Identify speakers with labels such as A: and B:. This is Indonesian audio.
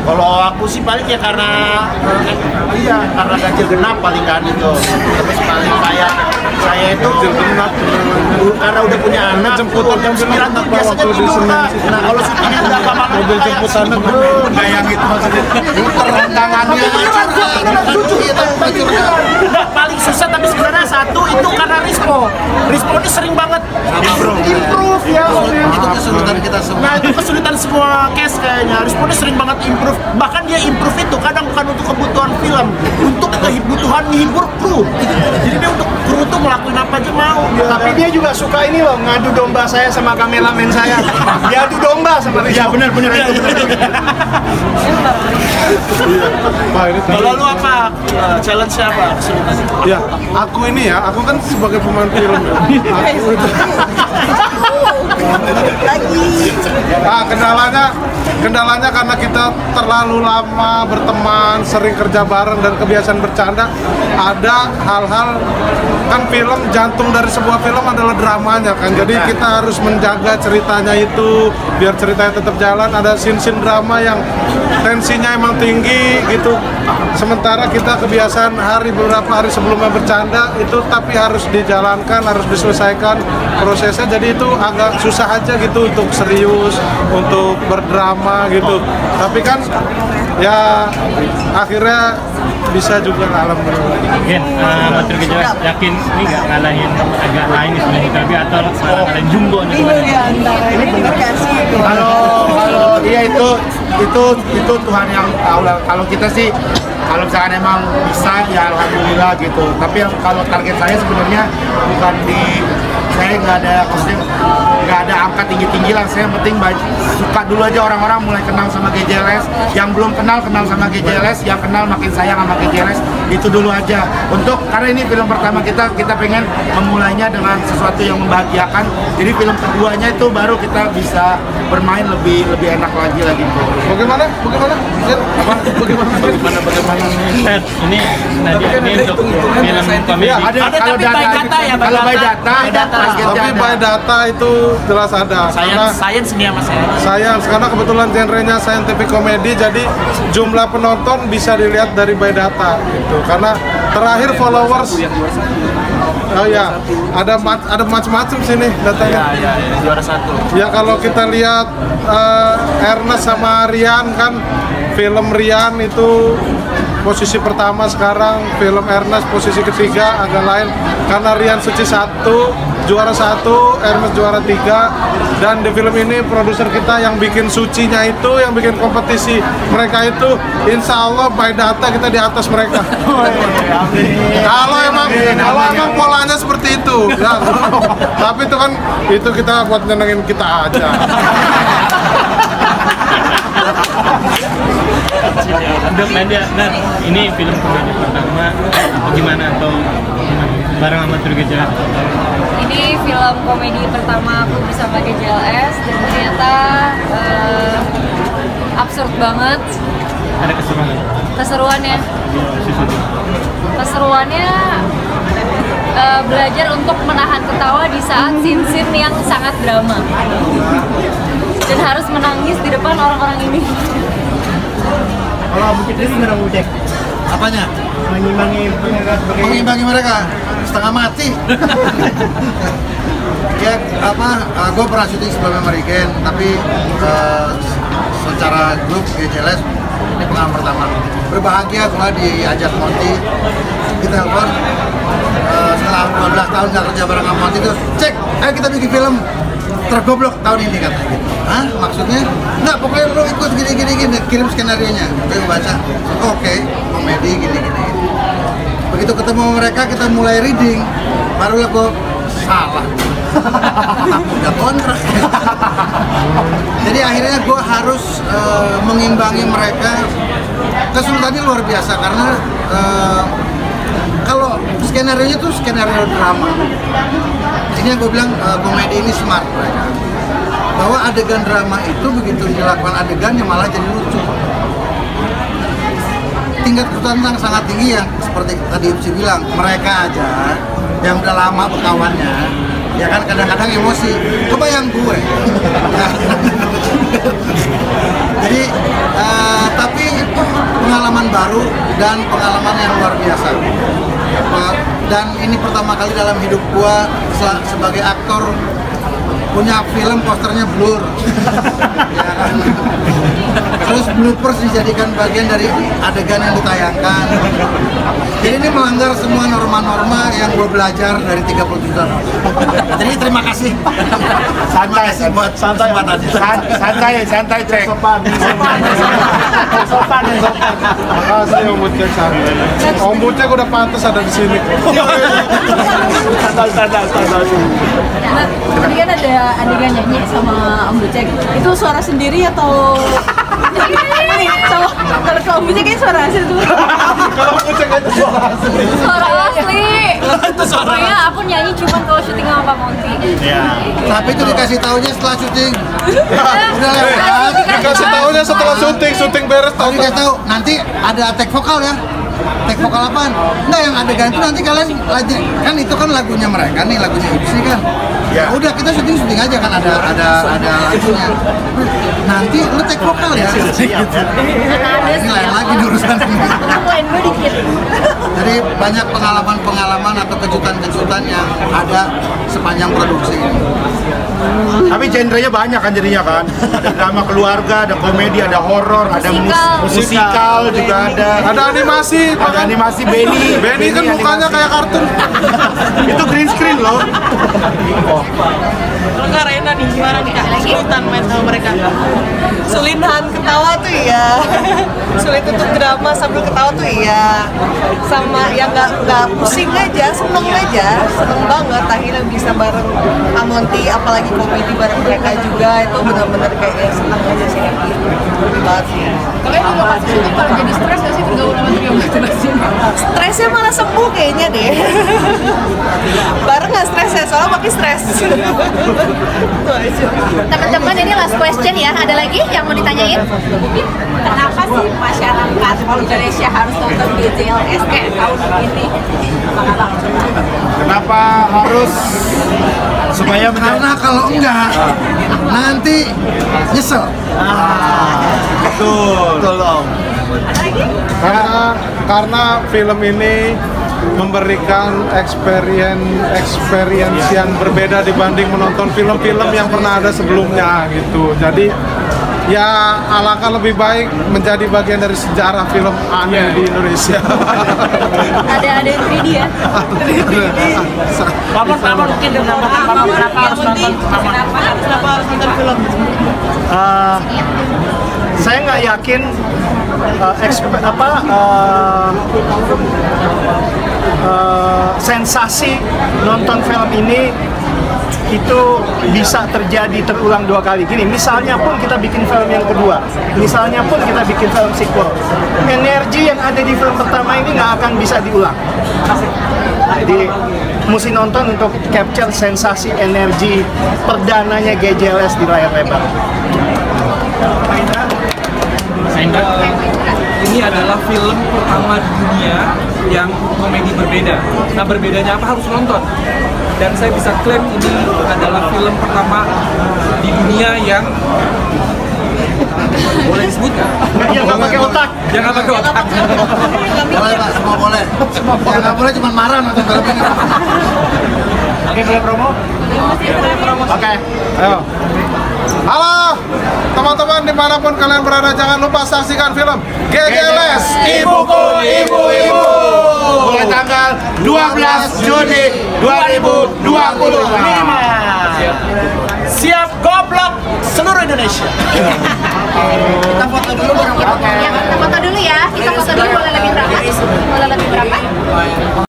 A: Kalau aku sih paling ya karena karena ganjil genap paling kan itu. Terus paling kayak saya itu karena udah punya anak, jemputan jam 9 tuh biasanya tidur Kak. Nah kalau syutingnya udah apa mobil jemputan nggak yang itu maksudnya muter rentangannya udah paling susah. Tapi sebenarnya satu itu karena Rispo ini sering banget improve ya.
B: Itu kesulitan kita semua.
A: Nah itu kesulitan semua cast kayaknya. Rispo ini sering banget improve. Bahkan dia improve itu kadang bukan untuk kebutuhan film, untuk kebutuhan menghibur kru. Jadi dia untuk kru tuh ngelakuin apa aja mau.
C: Tapi dia juga suka ini loh, ngadu domba saya sama kameramen saya. Dia adu domba sama Rispo.
A: Ya benar itu. Kalau lu apa challenge apa kesulitan?
D: Ya, aku kan sebagai pemain film ya. Kendalanya karena kita terlalu lama berteman, sering kerja bareng dan kebiasaan bercanda. Ada hal-hal, kan film, jantung dari sebuah film adalah dramanya kan. Jadi kita harus menjaga ceritanya itu biar ceritanya tetap jalan. Ada scene-scene drama yang tensinya emang tinggi gitu. Sementara kita kebiasaan beberapa hari sebelumnya bercanda itu, tapi harus dijalankan, harus diselesaikan prosesnya. Jadi itu agak susah aja gitu untuk serius, untuk berdrama gitu. Tapi kan ya akhirnya bisa juga, alhamdulillah.
E: Gen, Matur Gejelas yakin ini nggak ngalahin agak lain di sebelum Tapi atau malah ngalahin Jumbo nih?
A: Kalau dia itu Tuhan yang tahu lah. Kalau kita sih, kalau misalkan emang bisa ya alhamdulillah gitu. Tapi yang kalau target saya sebenarnya bukan saya nggak ada angka tinggi lah. Saya yang penting suka dulu aja, orang-orang mulai kenal sama GJLS. Yang belum kenal sama GJLS, yang kenal makin sayang sama GJLS. Itu dulu aja. Karena ini film pertama kita pengen memulainya dengan sesuatu yang membahagiakan. Jadi film keduanya itu baru kita bisa bermain lebih enak lagi lah gitu.
D: Bagaimana?
E: Ini ini untuk film komedi.
A: Ada kalau data ya, kalau by data.
D: Tapi by data itu jelas ada.
A: Science nih sama saya.
D: Science, karena kebetulan genrenya scientific comedy, jadi jumlah penonton bisa dilihat dari by data gitu. Karena terakhir followers, oh ya, ada macam-macam sini datanya.
A: Ya, juara 1.
D: Ya kalau kita lihat Ernest sama Rian kan, film Rian itu posisi pertama sekarang, film Ernest posisi ketiga, agak lain karena Rian Suci 1 juara 1, Ernest juara 3. Dan di film ini produser kita yang bikin Sucinya itu, yang bikin kompetisi mereka itu, insya Allah by data kita di atas mereka. Kalau emang polanya seperti itu ya. Tapi itu kita buat nyenengin kita aja.
E: Untuk Nadia, ini film komedi pertama gimana atau bareng sama Matur Gejelas?
F: Ini film komedi pertama aku bersama GJLS dan ternyata absurd banget.
E: Ada keseruannya? Keseruannya
F: Belajar untuk menahan ketawa di saat scene-scene yang sangat drama dan harus menangis di depan orang-orang ini.
C: Kalau Abu Cik ini gimana Abu Cik?
B: Apanya?
C: Mengimbangi
B: mereka setengah mati. Ya gue pernah syuting sebelumnya Mariken, tapi secara grup GJLS ini pengalaman pertama. Berbahagia setelah diajak Monty, kita telepon setelah 12 tahun nggak kerja bareng sama Monty, terus cek, ayo kita bikin film tergoblok tahun ini katanya gitu. Hah? Maksudnya? Nggak, pokoknya lo ikut gini, kirim skenario-nya. Gue baca, oke, komedi gini. Begitu ketemu mereka, kita mulai reading, barulah gue salah. Udah kontrak. Jadi akhirnya gue harus mengimbangi mereka. Kesulitannya luar biasa karena kalau skenario-nya tuh skenario drama. Ini yang gue bilang komedi ini smart mereka. Bahwa adegan drama itu begitu dilakukan adegannya malah jadi lucu. Tingkat kesulitan sangat tinggi yang seperti tadi Ipsi bilang, mereka aja yang udah lama berkawannya, ya kan kadang-kadang emosi. Kebayang gue. Jadi tapi dan pengalaman yang luar biasa. Dan ini pertama kali dalam hidup gua sebagai aktor punya film posternya blur. Ya kan? Terus bloopers dijadikan bagian dari adegan yang ditayangkan. Jadi ini melanggar semua norma-norma yang gue belajar dari 30 juta. Jadi terima kasih.
A: Santai,
B: buat
A: santai cek.
C: Sopan.
D: Makasih Om Bucek santai. Om Bucek udah pantas ada di sini.
C: Standar.
G: Tadi kan ada adegan nyanyi sama Om Bucek. Itu suara sendiri atau kalau Om Bucek kan suara asli tuh.
D: Kalau Om Bucek itu suara asli.
F: Suara asli. Pokoknya aku nyanyi cuma kalau syuting sama Pak Monty.
B: Tapi itu dikasih taunya setelah syuting. Udah lewat.
D: Dikasih taunya setelah syuting beres
B: Tapi nggak tahu nanti ada take vokal ya. Take vokal apaan? Enggak, yang adegan itu nanti kalian lagi kan itu kan lagunya mereka nih, lagunya Ipsi kan. Ya. Udah kita syuting aja kan ada lagunya. Nanti lu take vokal ya. Ini lain lagi urusan ini.
F: Lain gue dikit.
B: Jadi banyak pengalaman atau kejutan-kejutan yang ada sepanjang produksi ini.
A: Tapi genrenya banyak kan jadinya kan. Ada drama keluarga, ada komedi, ada horor, ada musikal juga ada.
D: Ada animasi.
A: Ada animasi Benny
D: Kan mukanya
A: animasi.
D: kayak kartun.
A: Itu green screen loh.
H: Kalau nggak Rena nih, gimana nih Kak? Kesulitan main sama mereka? Sulit nahan ketawa tuh iya. Sulit untuk drama sambil ketawa tuh iya. Sama yang nggak pusing aja, seneng banget akhirnya bisa bareng Amonti, apalagi komedi bareng mereka juga, itu benar-benar kayak seneng aja sih kayak gitu. Banget sih.
G: Kalian juga pas syuting kalau jadi stres nggak sih bergaul sama trio
H: Stresnya malah sembuh kayaknya deh. Bareng nggak stresnya, soalnya makin stres. Itu aja.
F: Teman-teman, ini last question ya. Ada lagi yang mau ditanyain?
G: Kenapa sih masyarakat Indonesia harus nonton GJLS tahun ini?
A: Kenapa harus supaya
B: Karena kalau enggak nanti nyesel.
A: betul.
D: Karena film ini memberikan experience yang berbeda dibanding menonton film-film yang pernah ada sebelumnya gitu. Jadi ya alangkah lebih baik menjadi bagian dari sejarah film anime di Indonesia.
F: Ada 3D ya?
E: Kenapa mungkin kenapa harus nonton?
H: Kenapa harus nonton film?
C: Saya nggak yakin sensasi nonton film ini itu bisa terulang 2 kali. Gini, misalnya pun kita bikin film yang kedua, misalnya pun kita bikin film sequel, energi yang ada di film pertama ini nggak akan bisa diulang. Jadi mesti nonton untuk capture sensasi energi perdananya GJLS di layar lebar.
I: Ini adalah film pertama di dunia yang komedi berbeda. Nah, berbedanya apa? Harus nonton. Dan saya bisa klaim ini adalah film pertama di dunia yang boleh disebutkan.
C: Yang nggak pakai otak.
I: Yang nggak pakai otak.
B: Boleh Pak, semua boleh. Yang nggak boleh cuma marah nonton film ini.
A: Oke, boleh promo? Oke.
D: Ayo. Halo teman-teman dimanapun kalian berada, jangan lupa saksikan film GJLS Ibuku Ibu-Ibu
A: Mulai tanggal 12 Juni 2025.
C: Siap goblok seluruh Indonesia.
B: Kita foto dulu.